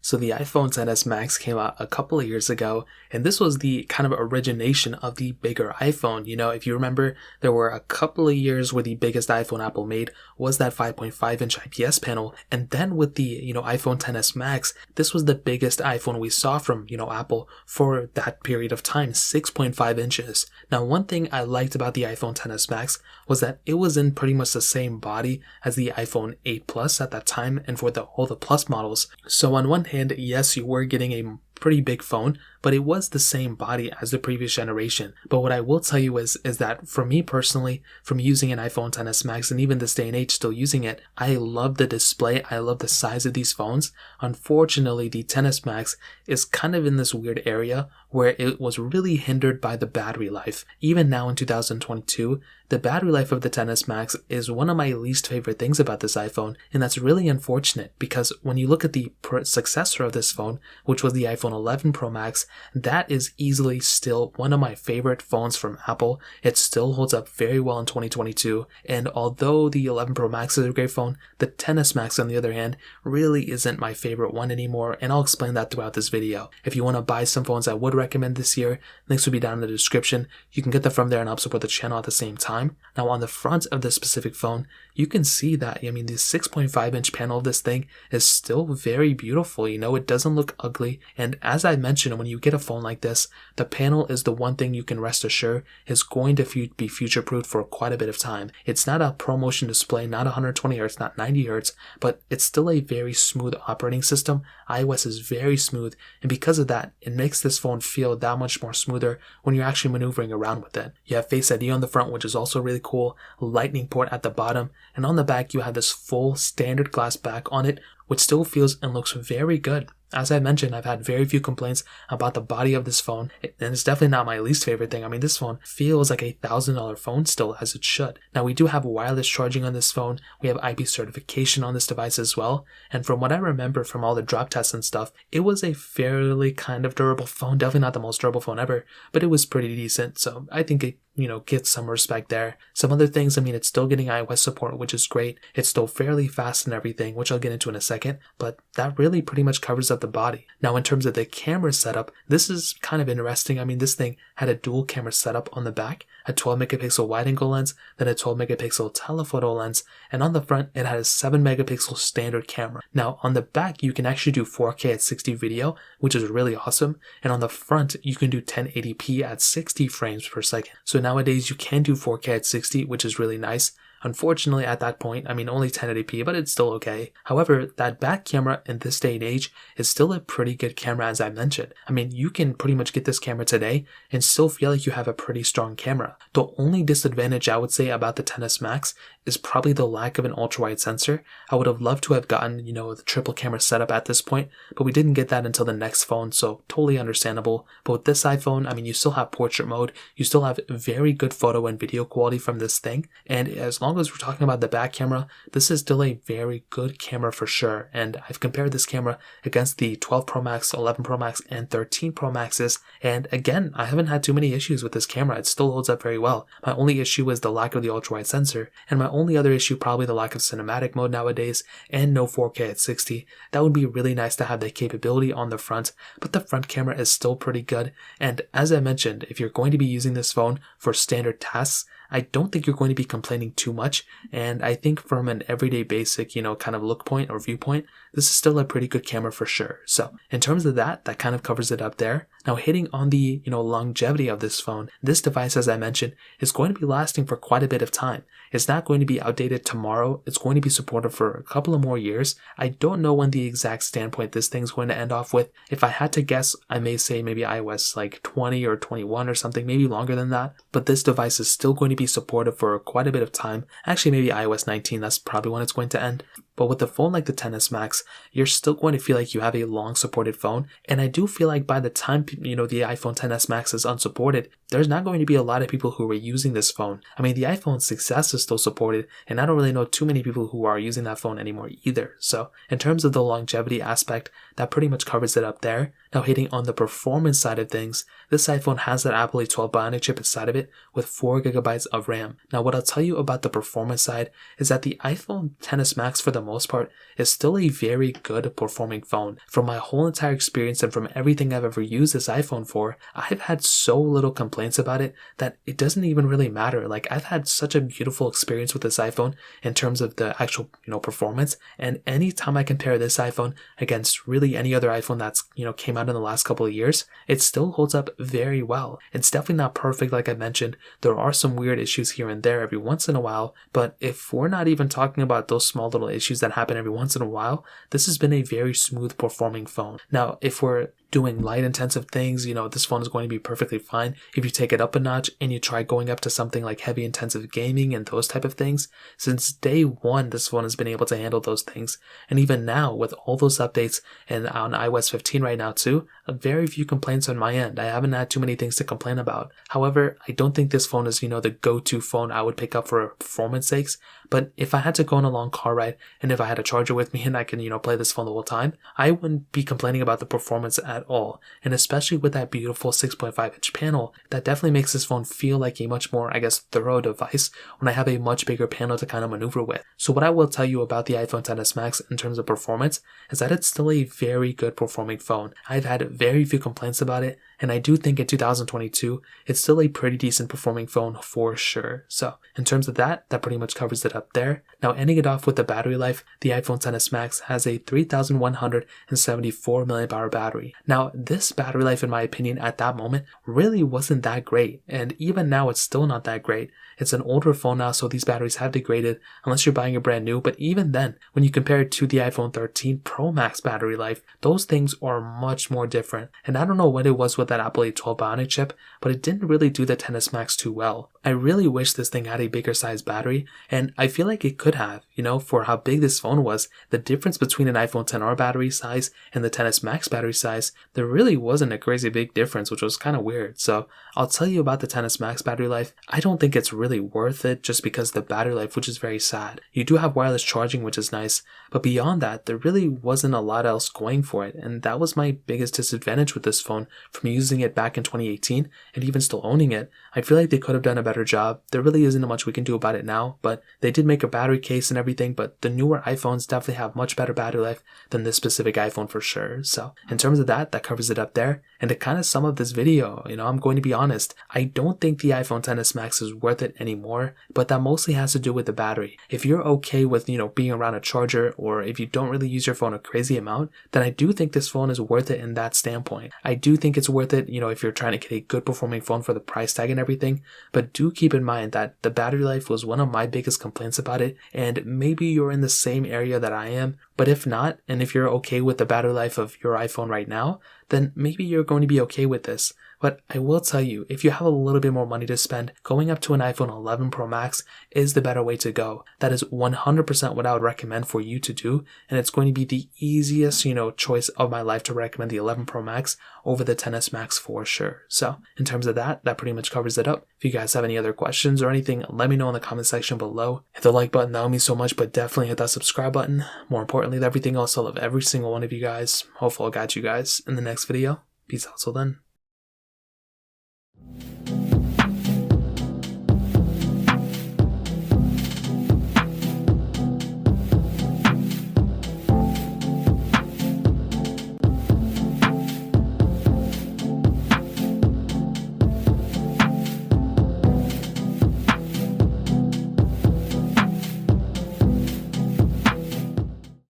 So the iPhone XS Max came out a couple of years ago, and this was the kind of origination of the bigger iPhone. If you remember, there were a couple of years where the biggest iPhone Apple made was that 5.5-inch IPS panel, and then with the, iPhone XS Max, this was the biggest iPhone we saw from, Apple for that period of time, 6.5 inches. Now, one thing I liked about the iPhone XS Max was that it was in pretty much the same body as the iPhone 8 Plus at that time, and for all the Plus models. So on one hand, yes, you were getting a pretty big phone, but it was the same body as the previous generation. But what I will tell you is that for me personally, from using an iPhone XS Max and even this day and age still using it, I love the display, I love the size of these phones. Unfortunately, the XS Max is kind of in this weird area where it was really hindered by the battery life. Even now in 2022, the battery life of the XS Max is one of my least favorite things about this iPhone, and that's really unfortunate because when you look at the successor of this phone, which was the iPhone 11 Pro Max, that is easily still one of my favorite phones from Apple. It still holds up very well in 2022, and although the 11 Pro Max is a great phone, the XS Max on the other hand really isn't my favorite one anymore, and I'll explain that throughout this video. If you want to buy some phones I would recommend this year, links will be down in the description. You can get them from there and help support the channel at the same time. Now on the front of this specific phone, you can see that, the 6.5-inch panel of this thing is still very beautiful. It doesn't look ugly, and as I mentioned, when you get a phone like this, the panel is the one thing you can rest assured is going to be future-proofed for quite a bit of time. It's not a ProMotion display, not 120 Hz, not 90 Hz, but it's still a very smooth operating system. iOS is very smooth, and because of that, it makes this phone feel that much more smoother when you're actually maneuvering around with it. You have Face ID on the front, which is also really cool, Lightning port at the bottom, and on the back you have this full standard glass back on it, which still feels and looks very good. As I mentioned, I've had very few complaints about the body of this phone, and it's definitely not my least favorite thing. This phone feels like a $1,000 phone still, as it should. Now, we do have wireless charging on this phone. We have IP certification on this device as well, and from what I remember from all the drop tests and stuff, it was a fairly kind of durable phone. Definitely not the most durable phone ever, but it was pretty decent, so I think it gets some respect there. Some other things, it's still getting iOS support, which is great. It's still fairly fast and everything, which I'll get into in a second, but that really pretty much covers up the body. Now, in terms of the camera setup, this is kind of interesting. This thing had a dual camera setup on the back, a 12 megapixel wide angle lens, then a 12 megapixel telephoto lens, and on the front, it had a 7 megapixel standard camera. Now, on the back, you can actually do 4K at 60 video, which is really awesome, and on the front, you can do 1080p at 60 frames per second. So nowadays you can do 4K at 60, which is really nice. Unfortunately, at that point, only 1080p, but it's still okay. However, that back camera in this day and age is still a pretty good camera, as I mentioned. You can pretty much get this camera today and still feel like you have a pretty strong camera. The only disadvantage I would say about the XS Max is probably the lack of an ultra-wide sensor. I would have loved to have gotten, the triple camera setup at this point, but we didn't get that until the next phone, so totally understandable. But with this iPhone, you still have portrait mode, you still have very good photo and video quality from this thing, and as long as we're talking about the back camera, this is still a very good camera for sure. And I've compared this camera against the 12 Pro Max, 11 Pro Max, and 13 Pro Maxes, and again, I haven't had too many issues with this camera. It still holds up very well. My only issue is the lack of the ultra-wide sensor, and my only other issue probably the lack of cinematic mode nowadays, and no 4K at 60. That would be really nice to have that capability on the front, but the front camera is still pretty good, and as I mentioned, if you're going to be using this phone for standard tasks, I don't think you're going to be complaining too much, and I think from an everyday basic, kind of look point or viewpoint, this is still a pretty good camera for sure. So in terms of that kind of covers it up there. Now hitting on the, longevity of this phone, this device, as I mentioned, is going to be lasting for quite a bit of time. It's not going to be outdated tomorrow. It's going to be supported for a couple of more years. I don't know when the exact standpoint this thing's going to end off with. If I had to guess, I may say maybe iOS like 20 or 21 or something, maybe longer than that. But this device is still going to be supported for quite a bit of time. Actually, maybe iOS 19, that's probably when it's going to end. But with a phone like the XS Max, you're still going to feel like you have a long supported phone. And I do feel like by the time, the iPhone XS Max is unsupported, there's not going to be a lot of people who are using this phone. The iPhone 6S is still supported, and I don't really know too many people who are using that phone anymore either. So in terms of the longevity aspect, that pretty much covers it up there. Now hitting on the performance side of things, this iPhone has that Apple A12 Bionic chip inside of it with 4GB of RAM. Now what I'll tell you about the performance side is that the iPhone XS Max for the most part is still a very good performing phone. From my whole entire experience and from everything I've ever used this iPhone for, I've had so little complaints about it that it doesn't even really matter. Like, I've had such a beautiful experience with this iPhone in terms of the actual, performance. And anytime I compare this iPhone against really any other iPhone that's, came out in the last couple of years, it still holds up very well. It's definitely not perfect, like I mentioned. There are some weird issues here and there every once in a while, but if we're not even talking about those small little issues that happen every once in a while, this has been a very smooth performing phone. Now, if we're doing light intensive things, this phone is going to be perfectly fine. If you take it up a notch and you try going up to something like heavy intensive gaming and those type of things, since day one, this phone has been able to handle those things. And even now, with all those updates and on iOS 15 right now too, very few complaints on my end. I haven't had too many things to complain about. However, I don't think this phone is, the go-to phone I would pick up for performance sakes. But if I had to go on a long car ride and if I had a charger with me and I can, play this phone the whole time, I wouldn't be complaining about the performance at all. And especially with that beautiful 6.5 inch panel, that definitely makes this phone feel like a much more, thorough device when I have a much bigger panel to kind of maneuver with. So what I will tell you about the iPhone XS Max in terms of performance is that it's still a very good performing phone. I've had very few complaints about it, and I do think in 2022, it's still a pretty decent performing phone for sure. So in terms of that pretty much covers it up there. Now ending it off with the battery life, the iPhone XS Max has a 3174 mAh battery. Now this battery life, in my opinion, at that moment really wasn't that great, and even now it's still not that great. It's an older phone now, so these batteries have degraded unless you're buying a brand new, but even then, when you compare it to the iPhone 13 Pro Max battery life, those things are much more different. And I don't know what it was with that Apple A12 Bionic chip, but it didn't really do the XS Max too well. I really wish this thing had a bigger size battery, and I feel like it could have, for how big this phone was. The difference between an iPhone XR battery size and the XS Max battery size, there really wasn't a crazy big difference, which was kind of weird. So I'll tell you about the XS Max battery life. I don't think it's really worth it just because the battery life, which is very sad. You do have wireless charging, which is nice, but beyond that, there really wasn't a lot else going for it, and that was my biggest disadvantage with this phone from using it back in 2018 and even still owning it. I feel like they could have done a better job. There really isn't much we can do about it now, but they did make a battery case and everything, but the newer iPhones definitely have much better battery life than this specific iPhone for sure. So in terms of that covers it up there. And to kind of sum up this video, I'm going to be honest, I don't think the iPhone XS Max is worth it anymore, but that mostly has to do with the battery. If you're okay with, being around a charger, or if you don't really use your phone a crazy amount, then I do think this phone is worth it in that standpoint. I do think it's worth it, if you're trying to get a good performing phone for the price tag and everything, but do keep in mind that the battery life was one of my biggest complaints about it, and maybe you're in the same area that I am, but if not, and if you're okay with the battery life of your iPhone right now, then maybe you're going to be okay with this. But I will tell you, if you have a little bit more money to spend, going up to an iPhone 11 Pro Max is the better way to go. That is 100% what I would recommend for you to do, and it's going to be the easiest, choice of my life to recommend the 11 Pro Max over the XS Max for sure. So in terms of that pretty much covers it up. If you guys have any other questions or anything, let me know in the comment section below. Hit the like button, that would mean so much, but definitely hit that subscribe button. More importantly than everything else, I love every single one of you guys. Hopefully I'll catch you guys in the next video. Peace out till then.